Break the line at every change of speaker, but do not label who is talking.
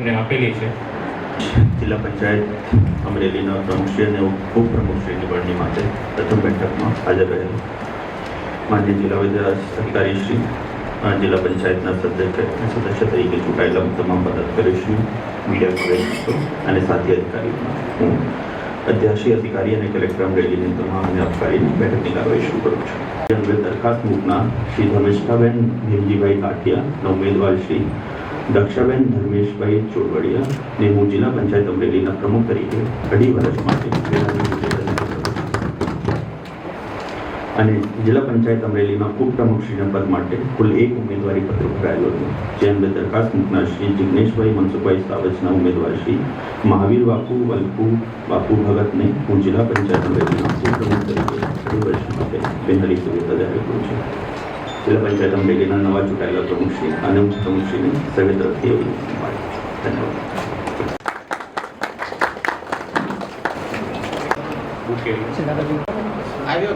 એમને આપેલી છે.
જિલ્લા પંચાયત અમરેલીના પ્રમુખશ્રી અને ઉપપ્રમુખશ્રીની વરણી માટે પ્રથમ બેઠકમાં હાજર રહેલ માન્ય જિલ્લા વિકાસ અધિકારી શ્રી, જિલ્લા પંચાયતના સદસ્ય તરીકે ચૂંટાયેલા તમામ પદાધિકારીશ્રીઓ, મીડિયા કવરેજ અને સાથી અધિકારીઓના હું અધ્યાક્ષી અધિકારી અને કલેક્ટર અમરેલીની તમામ અને અબકારીની બેઠકની કાર્યવાહી શરૂ કરું છું. અન્વયે દરખાસ્ત મૂકનાર શ્રી ધર્મેશભાઈ ભીમજીભાઈ કાઠિયા, ઉમેદવાર શ્રી દક્ષાબેન ધર્મેશભાઈ ચોરવડિયા ને હું જિલ્લા પંચાયત અમરેલીના પ્રમુખ તરીકે 2.5 વર્ષ માટે અને જિલ્લા પંચાયત અમરેલીના ઉપપ્રમુખશ્રીના પદ માટે કુલ 1 ઉમેદવારી પત્ર ભરાયેલો હતો. જે અંગે દરખાસ્ત મૂકનાર શ્રી જિગ્નેશભાઈ મનસુખભાઈ સાવજના ઉમેદવાર શ્રી મહાવીર બાપુ વલ્પુ બાપુ ભગતને હું જિલ્લા પંચાયત અમરેલીના ઉપપ્રમુખ તરીકે 2 વર્ષ માટે બિનહરીફ સભ્યતા જાહેર કરું છું. જિલ્લા પંચાયત અમરેલીના નવા ચૂંટાયેલા પ્રમુખશ્રી અને ઉપપ્રમુખશ્રીને સર્વે તરફથી ધન્યવાદ.
આવ્યો